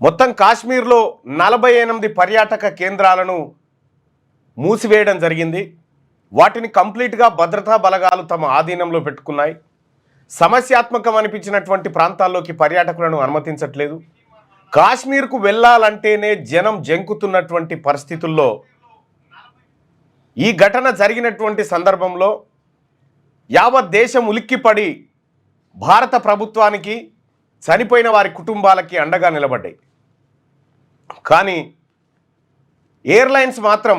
మొత్తం కాశ్మీర్లో 48 పర్యాటక కేంద్రాలను మూసివేయడం జరిగింది. వాటిని కంప్లీట్గా భద్రతా బలగాలు తమ ఆధీనంలో పెట్టుకున్నాయి. సమస్యాత్మకం అనిపించినటువంటి ప్రాంతాల్లోకి పర్యాటకులను అనుమతించట్లేదు. కాశ్మీర్కు వెళ్ళాలంటేనే జనం జంకుతున్నటువంటి పరిస్థితుల్లో ఈ ఘటన జరిగినటువంటి సందర్భంలో యావత్ దేశం ఉలిక్కిపడి భారత ప్రభుత్వానికి చనిపోయిన వారి కుటుంబాలకి అండగా నిలబడ్డాయి. కానీ ఎయిర్లైన్స్ మాత్రం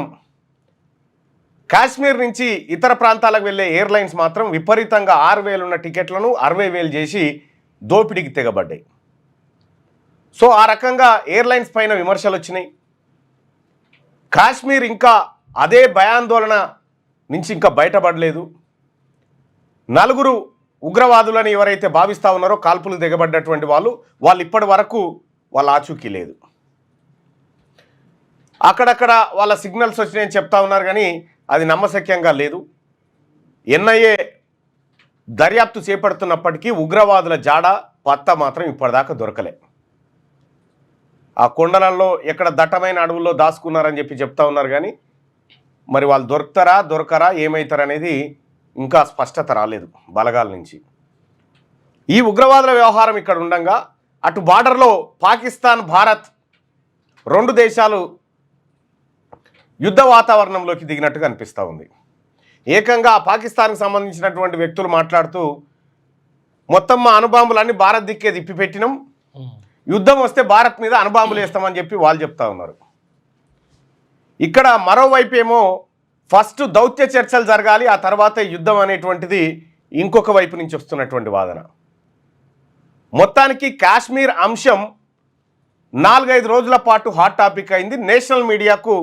కాశ్మీర్ నుంచి ఇతర ప్రాంతాలకు వెళ్ళే ఎయిర్లైన్స్ మాత్రం విపరీతంగా 6,000 ఉన్న టికెట్లను 60,000 చేసి దోపిడీకి తెగబడ్డాయి. సో ఆ రకంగా ఎయిర్లైన్స్ పైన విమర్శలు వచ్చినాయి. కాశ్మీర్ ఇంకా అదే భయాందోళన నుంచి ఇంకా బయటపడలేదు. 4 ఉగ్రవాదులని ఎవరైతే భావిస్తూ ఉన్నారో కాల్పులు దిగబడ్డటువంటి వాళ్ళు ఇప్పటి వరకు వాళ్ళ ఆచూకీ లేదు. అక్కడక్కడ వాళ్ళ సిగ్నల్స్ వచ్చినాయని చెప్తా ఉన్నారు, కానీ అది నమ్మశక్యంగా లేదు. ఎన్ఐఏ దర్యాప్తు చేపడుతున్నప్పటికీ ఉగ్రవాదుల జాడ పత్తా మాత్రం ఇప్పటిదాకా దొరకలే. ఆ కొండలలో ఎక్కడ దట్టమైన అడవుల్లో దాచుకున్నారని చెప్పి చెప్తా ఉన్నారు, కానీ మరి వాళ్ళు దొరకరా ఏమవుతారనేది ఇంకా స్పష్టత రాలేదు బలగాల నుంచి. ఈ ఉగ్రవాదుల వ్యవహారం ఇక్కడ ఉండగా అటు బార్డర్లో పాకిస్తాన్ భారత్ 2 దేశాలు యుద్ధ వాతావరణంలోకి దిగినట్టుగా అనిపిస్తూ ఉంది. ఏకంగా పాకిస్తాన్కి సంబంధించినటువంటి వ్యక్తులు మాట్లాడుతూ మొత్తం మా అణుబాంబులన్నీ భారత్ దిక్కే తిప్పిపెట్టినాం, యుద్ధం వస్తే భారత్ మీద అణుబాంబులు వేస్తామని చెప్పి వాళ్ళు చెప్తా ఉన్నారు. ఇక్కడ మరోవైపు ఏమో ఫస్ట్ దౌత్య చర్చలు జరగాలి, ఆ తర్వాత యుద్ధం అనేటువంటిది ఇంకొక వైపు నుంచి వస్తున్నటువంటి వాదన. మొత్తానికి కాశ్మీర్ అంశం 4-5 రోజుల పాటు హాట్ టాపిక్ అయింది. నేషనల్ మీడియాకు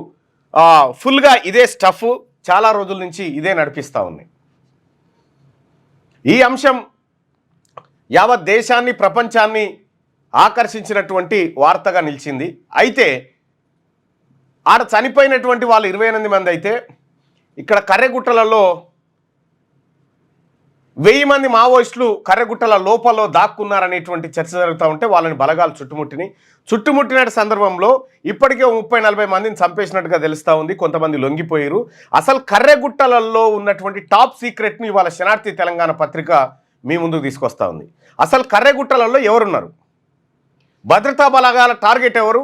ఫుల్గా ఇదే స్టఫ్ చాలా రోజుల నుంచి ఇదే నడిపిస్తూ ఉంది. ఈ అంశం యావత్ దేశాన్ని ప్రపంచాన్ని ఆకర్షించినటువంటి వార్తగా నిలిచింది. అయితే ఆడ చనిపోయినటువంటి వాళ్ళు 28 మంది అయితే ఇక్కడ కర్రెగుట్టలలో 1000 మంది మావోయిస్టులు కర్రెగుట్టల లోపల దాక్కున్నారనేటువంటి చర్చ జరుగుతూ ఉంటే వాళ్ళని బలగాలు చుట్టుముట్టిన సందర్భంలో ఇప్పటికే 30-40 మందిని చంపేసినట్టుగా తెలుస్తూ ఉంది. కొంతమంది లొంగిపోయారు. అసలు కర్రెగుట్టలలో ఉన్నటువంటి టాప్ సీక్రెట్ని ఇవాళ శనార్థి తెలంగాణ పత్రిక మీ ముందుకు తీసుకొస్తూ ఉంది. అసలు కర్రెగుట్టలలో ఎవరున్నారు, భద్రతా బలగాల టార్గెట్ ఎవరు,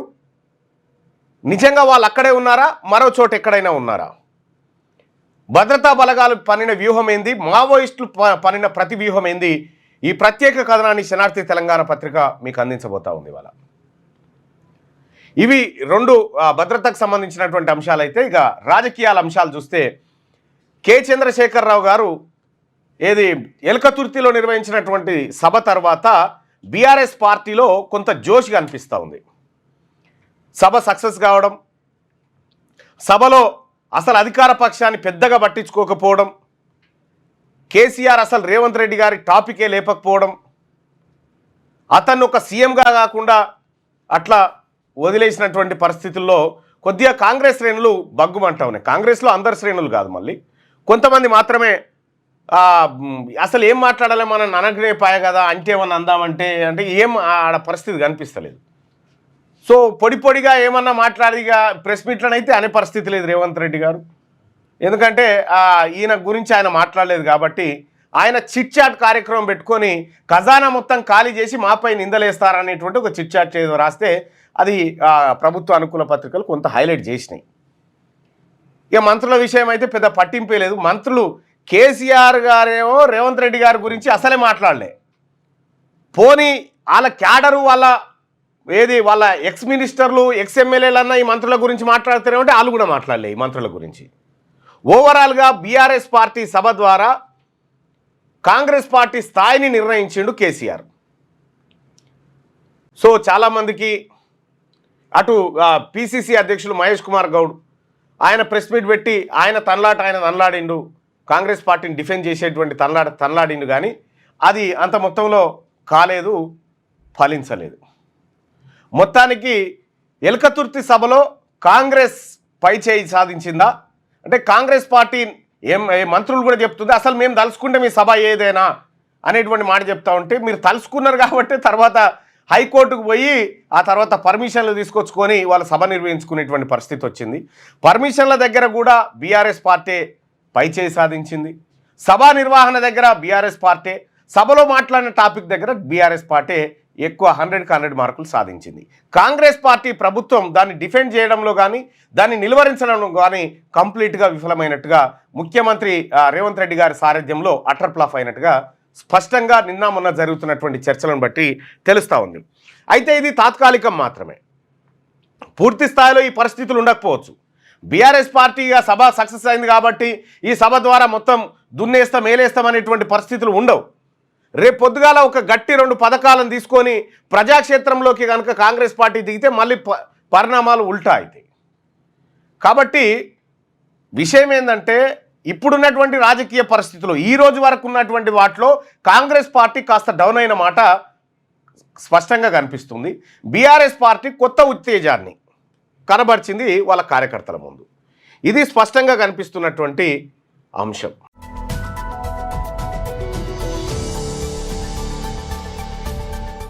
నిజంగా వాళ్ళు అక్కడే ఉన్నారా, మరో చోట ఎక్కడైనా ఉన్నారా, భద్రతా బలగాలు పనిన వ్యూహం ఏంది, మావోయిస్టులు పనిన ప్రతి వ్యూహం ఏంది, ఈ ప్రత్యేక కథనాన్ని శనార్థి తెలంగాణ పత్రిక మీకు అందించబోతా ఉంది ఇవాళ. ఇవి 2 భద్రతకు సంబంధించినటువంటి అంశాలు. అయితే ఇక రాజకీయాల అంశాలు చూస్తే కె చంద్రశేఖరరావు గారు ఎల్కతుర్తిలో నిర్వహించినటువంటి సభ తర్వాత బీఆర్ఎస్ పార్టీలో కొంత జోష్ కనిపిస్తూ ఉంది. సభ సక్సెస్ కావడం, సభలో అసలు అధికార పక్షాన్ని పెద్దగా పట్టించుకోకపోవడం, కేసీఆర్ అసలు రేవంత్ రెడ్డి గారి టాపికే లేపకపోవడం, అతన్ని ఒక సీఎంగా కాకుండా అట్లా వదిలేసినటువంటి పరిస్థితుల్లో కొద్దిగా కాంగ్రెస్ శ్రేణులు బగ్గుమంటా ఉన్నాయి. కాంగ్రెస్లో అందరు శ్రేణులు కాదు, మళ్ళీ కొంతమంది మాత్రమే అసలు ఏం మాట్లాడాలి మనం అనగనే పాయ కదా, అంటే ఏమన్నా అందామంటే అంటే ఏం ఆడ పరిస్థితి కనిపిస్తలేదు. సో పొడిగా ఏమన్నా మాట్లాడిగా ప్రెస్ మీట్లనైతే అనే పరిస్థితి లేదు రేవంత్ రెడ్డి గారు. ఎందుకంటే ఈయన గురించి ఆయన మాట్లాడలేదు కాబట్టి ఆయన చిట్ చాట్ కార్యక్రమం పెట్టుకొని ఖజానా మొత్తం ఖాళీ చేసి మాపై నిందలేస్తారనేటువంటి ఒక చిట్ చాట్ ఏదో రాస్తే అది ప్రభుత్వ అనుకూల పత్రికలు కొంత హైలైట్ చేసినాయి. ఇక మంత్రుల విషయం అయితే పెద్ద పట్టింపే లేదు. మంత్రులు కేసీఆర్ గారేమో రేవంత్ రెడ్డి గారి గురించి అసలే మాట్లాడలే. పోనీ వాళ్ళ క్యాడరు వాళ్ళ ఎక్స్ మినిస్టర్లు ఎక్స్ ఎమ్మెల్యేలన్నా ఈ మంత్రుల గురించి మాట్లాడుతారేమంటే వాళ్ళు కూడా మాట్లాడలే ఈ మంత్రుల గురించి. ఓవరాల్గా బీఆర్ఎస్ పార్టీ సభ ద్వారా కాంగ్రెస్ పార్టీ స్థాయిని నిర్ణయించిండు కేసీఆర్. సో చాలామందికి అటు పిసిసి అధ్యక్షులు మహేష్ కుమార్ గౌడ్ ఆయన ప్రెస్ మీట్ పెట్టి ఆయన తనలాడిండు, కాంగ్రెస్ పార్టీని డిఫెండ్ చేసేటువంటి తనలాడిండు, కానీ అది అంత మొత్తంలో కాలేదు, ఫలించలేదు. మొత్తానికి ఎల్కతుర్తి సభలో కాంగ్రెస్ పైచేయి సాధించిందా అంటే కాంగ్రెస్ పార్టీ మంత్రులు కూడా చెప్తుంది అసలు మేము తలుచుకుంటే మీ సభ ఏదైనా అనేటువంటి మాట చెప్తా ఉంటే మీరు తలుచుకున్నారు కాబట్టి తర్వాత హైకోర్టుకు పోయి ఆ తర్వాత పర్మిషన్లు తీసుకొచ్చుకొని వాళ్ళ సభ నిర్వహించుకునేటువంటి పరిస్థితి వచ్చింది. పర్మిషన్ల దగ్గర కూడా బీఆర్ఎస్ పార్టీ పైచేయి సాధించింది. సభా నిర్వహణ దగ్గర బీఆర్ఎస్ పార్టీ, సభలో మాట్లాడిన టాపిక్ దగ్గర బీఆర్ఎస్ పార్టీ ఎక్కువ 100కి 100 మార్కులు సాధించింది. కాంగ్రెస్ పార్టీ ప్రభుత్వం దాన్ని డిఫెండ్ చేయడంలో కానీ దాన్ని నిలువరించడంలో కానీ కంప్లీట్గా విఫలమైనట్టుగా ముఖ్యమంత్రి రేవంత్ రెడ్డి గారి సారథ్యంలో అటర్ ఫ్లాప్ అయినట్టుగా స్పష్టంగా నిన్న మొన్న జరుగుతున్నటువంటి చర్చలను బట్టి తెలుస్తూ ఉంది. అయితే ఇది తాత్కాలికం మాత్రమే, పూర్తి స్థాయిలో ఈ పరిస్థితులు ఉండకపోవచ్చు. బీఆర్ఎస్ పార్టీ సభ సక్సెస్ అయింది కాబట్టి ఈ సభ ద్వారా మొత్తం దున్నేస్తాం మేలేస్తాం అనేటువంటి పరిస్థితులు ఉండవు. రేపు పొద్దుగాల ఒక గట్టి 2 పథకాలను తీసుకొని ప్రజాక్షేత్రంలోకి కనుక కాంగ్రెస్ పార్టీ దిగితే మళ్ళీ పరిణామాలు ఉల్టా అవుతాయి. కాబట్టి విషయం ఏంటంటే ఇప్పుడున్నటువంటి రాజకీయ పరిస్థితులు ఈ రోజు వరకు ఉన్నటువంటి వాటిలో కాంగ్రెస్ పార్టీ కాస్త డౌన్ అయిన మాట స్పష్టంగా కనిపిస్తుంది. బీఆర్ఎస్ పార్టీ కొత్త ఉత్తేజాన్ని కనబరిచింది వాళ్ళ కార్యకర్తల ముందు. ఇది స్పష్టంగా కనిపిస్తున్నటువంటి అంశం.